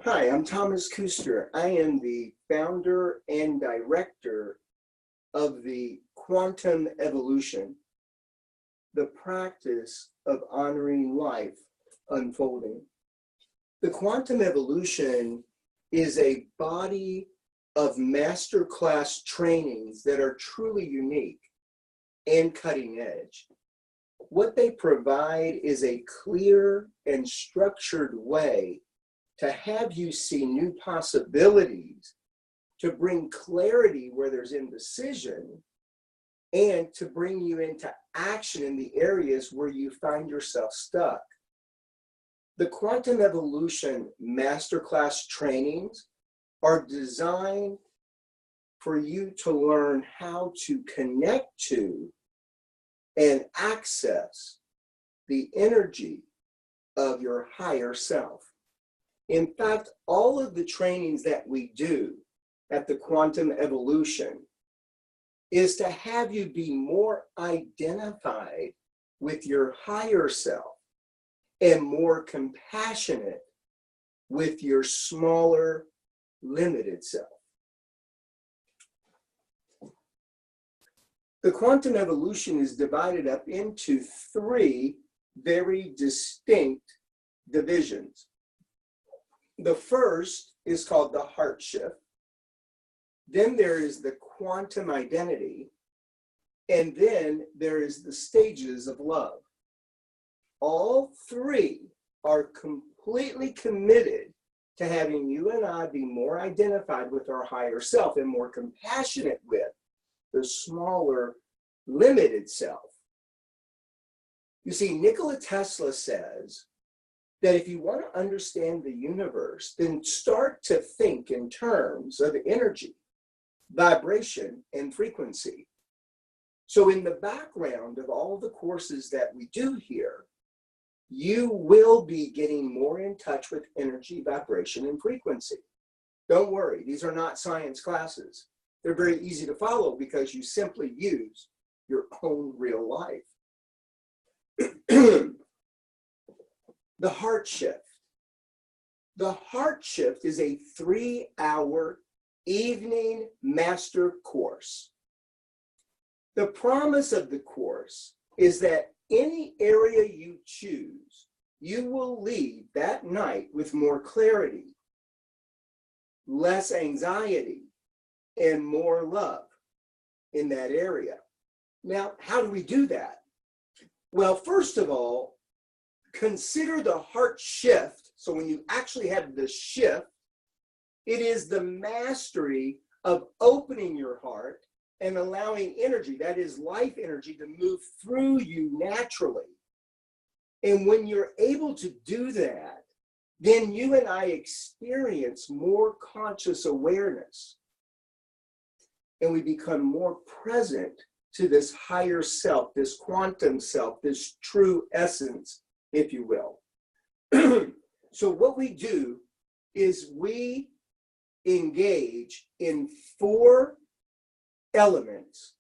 Hi, I'm Thomas Kuster. I am the founder and director of the Quantum Evolution, the practice of honoring life unfolding. The Quantum Evolution is a body of masterclass trainings that are truly unique and cutting edge. What they provide is a clear and structured way to have you see new possibilities, to bring clarity where there's indecision, and to bring you into action in the areas where you find yourself stuck. The Quantum Evolution Masterclass trainings are designed for you to learn how to connect to and access the energy of your higher self. In fact, all of the trainings that we do at the Quantum Evolution is to have you be more identified with your higher self and more compassionate with your smaller, limited self. The Quantum Evolution is divided up into three very distinct divisions. The first is called the heart shift. Then there is the quantum identity. And then there is the stages of love. All three are completely committed to having you and I be more identified with our higher self and more compassionate with the smaller, limited self. You see, Nikola Tesla says that if you want to understand the universe, then start to think in terms of energy, vibration, and frequency. So in the background of all the courses that we do here, you will be getting more in touch with energy, vibration, and frequency. Don't worry, these are not science classes. They're very easy to follow because you simply use your own real life. The heart shift. The heart shift is a 3-hour evening master course. The promise of the course is that any area you choose, you will leave that night with more clarity, less anxiety, and more love in that area. Now, how do we do that? Well, first of all, consider the heart shift. So when you actually have the shift, it is the mastery of opening your heart and allowing energy, that is life energy, to move through you naturally. And when you're able to do that, then you and I experience more conscious awareness. And we become more present to this higher self, this quantum self, this true essence, if you will. So what we do is we engage in 4 elements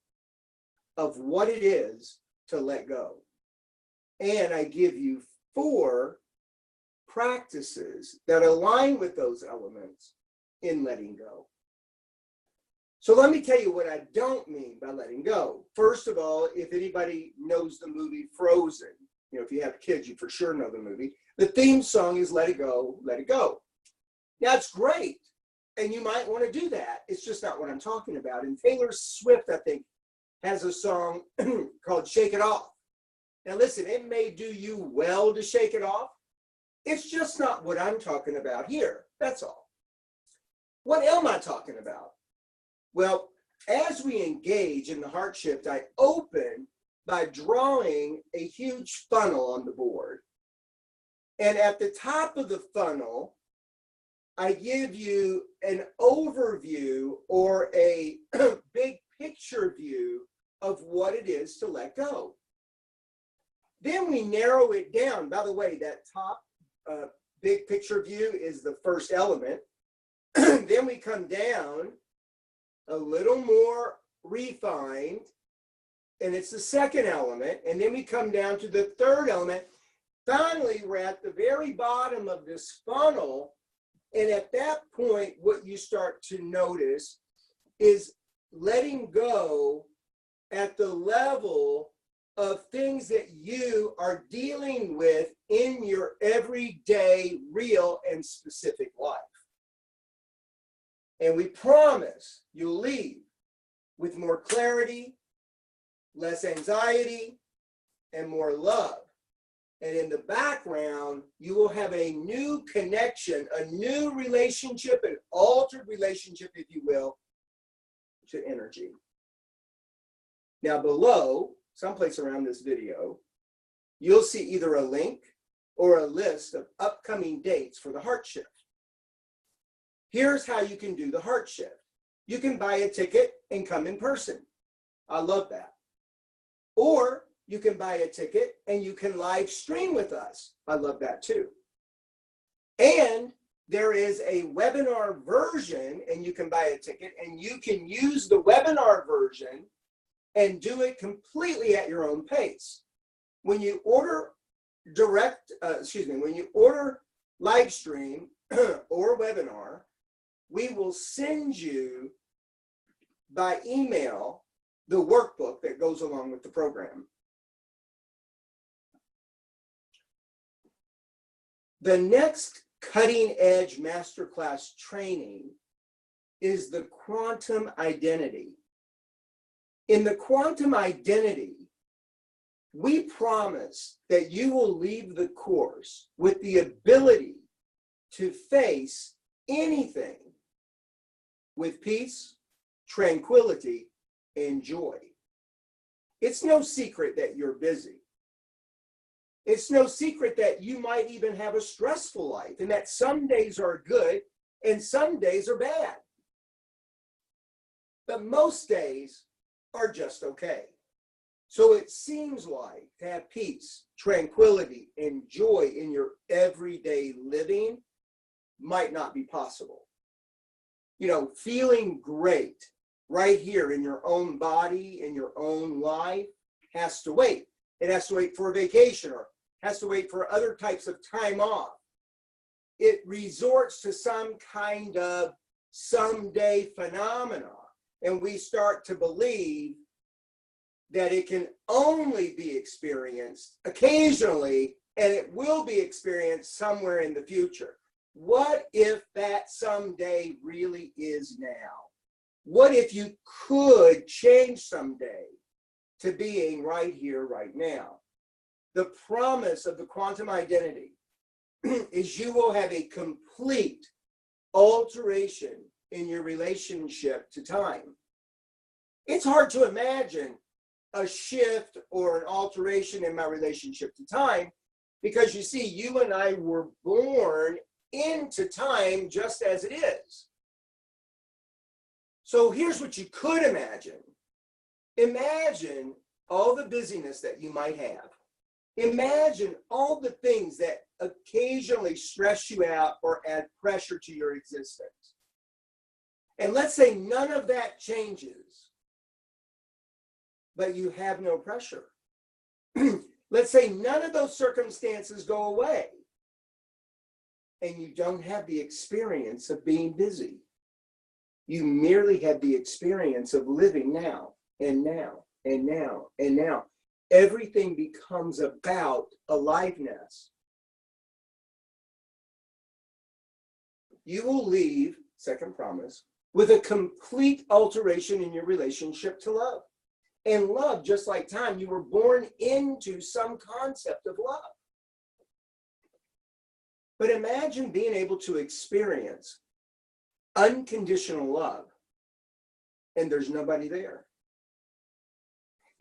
of what it is to let go. And I give you 4 practices that align with those elements in letting go. So let me tell you what I don't mean by letting go. First of all, if anybody knows the movie Frozen, if you have kids, you for sure know the movie. The theme song is Let It Go, Let It Go. That's great. And you might want to do that. It's just not what I'm talking about. And Taylor Swift, I think, has a song called Shake It Off. Now listen, it may do you well to shake it off. It's just not what I'm talking about here. That's all. What am I talking about? Well, as we engage in the heart shift, I open by drawing a huge funnel on the board. And at the top of the funnel, I give you an overview or a big picture view of what it is to let go. Then we narrow it down. By the way, that top big picture view is the first element. Then we come down a little more refined, and it's the second element. And then we come down to the third element. Finally, we're at the very bottom of this funnel, And at that point, what you start to notice is letting go at the level of things that you are dealing with in your everyday, real, and specific life. And we promise you'll leave with more clarity, less anxiety, and more love. And in the background, you will have a new connection, a new relationship, an altered relationship, if you will, to energy. Now below, someplace around this video, you'll see either a link or a list of upcoming dates for the Heart Shift. Here's how you can do the Heart Shift. You can buy a ticket and come in person. I love that. Or you can buy a ticket and you can live stream with us. I love that too. And there is a webinar version, and you can buy a ticket and you can use the webinar version and do it completely at your own pace. When you order when you order live stream or webinar, we will send you by email the workbook that goes along with the program. The next cutting edge masterclass training is the quantum identity. In the quantum identity, we promise that you will leave the course with the ability to face anything with peace, tranquility, and joy. It's no secret that you're busy. It's no secret that you might even have a stressful life, and that some days are good and some days are bad. But most days are just okay. So it seems like to have peace, tranquility, and joy in your everyday living might not be possible. You know, feeling great right here in your own body, in your own life, has to wait. It has to wait for a vacation, or has to wait for other types of time off. It resorts to some kind of someday phenomena, and we start to believe that it can only be experienced occasionally, and it will be experienced somewhere in the future. What if that someday really is now? What if you could change someday to being right here, right now? The promise of the quantum identity is you will have a complete alteration in your relationship to time. It's hard to imagine a shift or an alteration in my relationship to time, because you see, you and I were born into time just as it is. So here's what you could imagine. Imagine all the busyness that you might have. Imagine all the things that occasionally stress you out or add pressure to your existence. And let's say none of that changes, but you have no pressure. Let's say none of those circumstances go away, and you don't have the experience of being busy. You merely have the experience of living now, and now, and now, and now. Everything becomes about aliveness. You will leave, second promise, with a complete alteration in your relationship to love. And love, just like time, you were born into some concept of love. But imagine being able to experience unconditional love, and there's nobody there.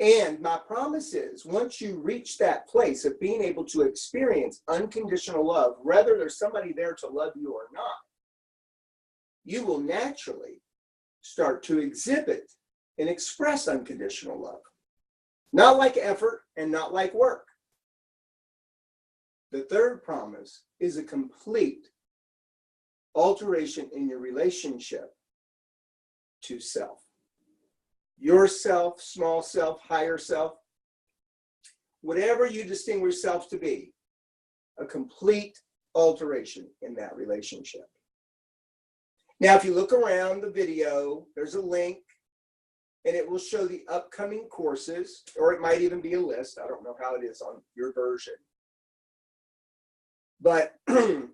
And my promise is, once you reach that place of being able to experience unconditional love, whether there's somebody there to love you or not, you will naturally start to exhibit and express unconditional love. Not like effort and not like work. The third promise is a complete alteration in your relationship to self. Yourself, small self, higher self, whatever you distinguish self to be, a complete alteration in that relationship. Now, if you look around the video, there's a link and it will show the upcoming courses, or it might even be a list. I don't know how it is on your version. But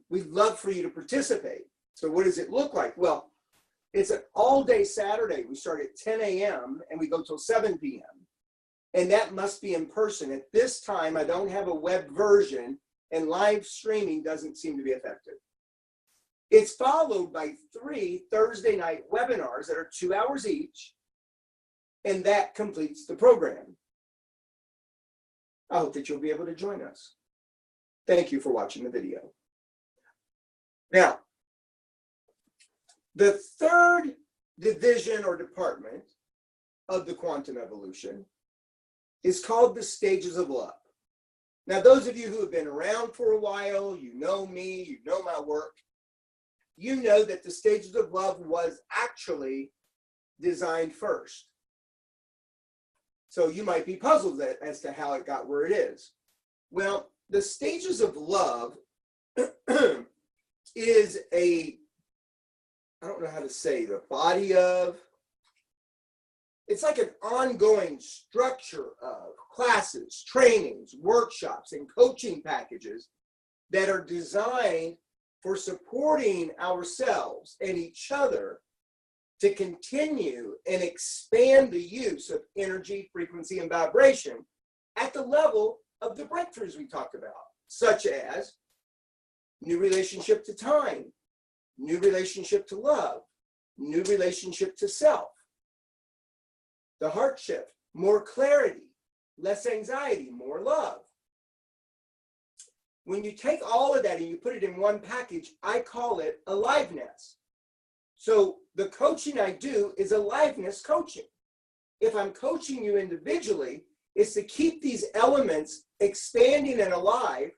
we'd love for you to participate. So what does it look like? Well, it's an all-day Saturday. We start at 10 a.m. and we go till 7 p.m. And that must be in person. At this time, I don't have a web version, and live streaming doesn't seem to be effective. It's followed by 3 Thursday night webinars that are 2 hours each, and that completes the program. I hope that you'll be able to join us. Thank you for watching the video. Now, the third division or department of the quantum evolution is called the stages of love. Now, those of you who have been around for a while, you know me, you know my work, you know that the stages of love was actually designed first. So you might be puzzled as to how it got where it is. Well, the stages of love is I don't know how to say, the body of, it's like an ongoing structure of classes, trainings, workshops, and coaching packages that are designed for supporting ourselves and each other to continue and expand the use of energy, frequency, and vibration at the level of the breakthroughs we talked about, such as new relationship to time, new relationship to love, new relationship to self, the heart shift, more clarity, less anxiety, more love. When you take all of that and you put it in one package, I call it aliveness. So the coaching I do is aliveness coaching. If I'm coaching you individually, it's to keep these elements expanding and alive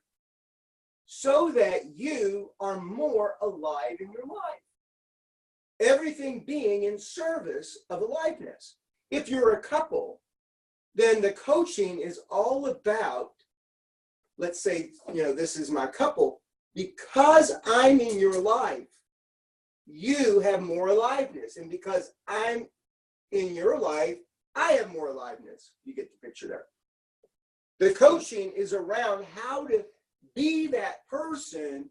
so that you are more alive in your life. Everything being in service of aliveness. If you're a couple, then the coaching is all about, let's say, this is my couple. Because I'm in your life, you have more aliveness. And because I'm in your life, I have more aliveness. You get the picture there. The coaching is around how to be that person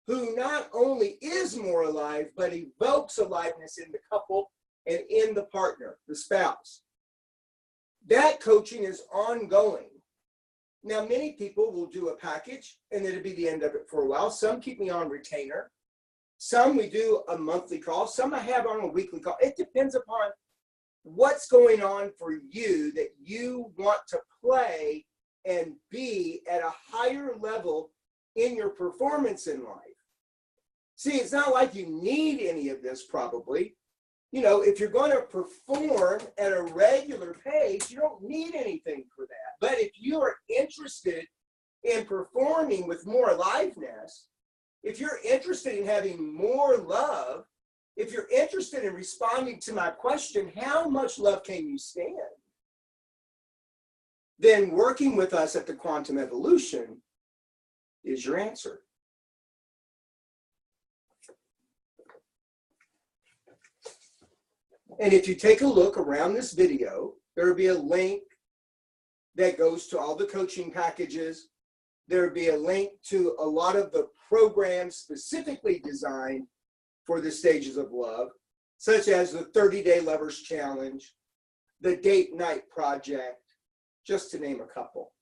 who not only is more alive, but evokes aliveness in the couple and in the partner, the spouse. That coaching is ongoing. Now, many people will do a package and it'll be the end of it for a while. Some keep me on retainer. Some we do a monthly call. Some I have on a weekly call. It depends upon what's going on for you that you want to play and be at a higher level in your performance in life. See, it's not like you need any of this probably. If you're going to perform at a regular pace, you don't need anything for that. But if you are interested in performing with more aliveness, if you're interested in having more love, if you're interested in responding to my question, how much love can you stand? Then working with us at the Quantum Evolution is your answer. And if you take a look around this video, there will be a link that goes to all the coaching packages. There will be a link to a lot of the programs specifically designed for the stages of love, such as the 30-Day Lovers Challenge, the Date Night Project, just to name a couple.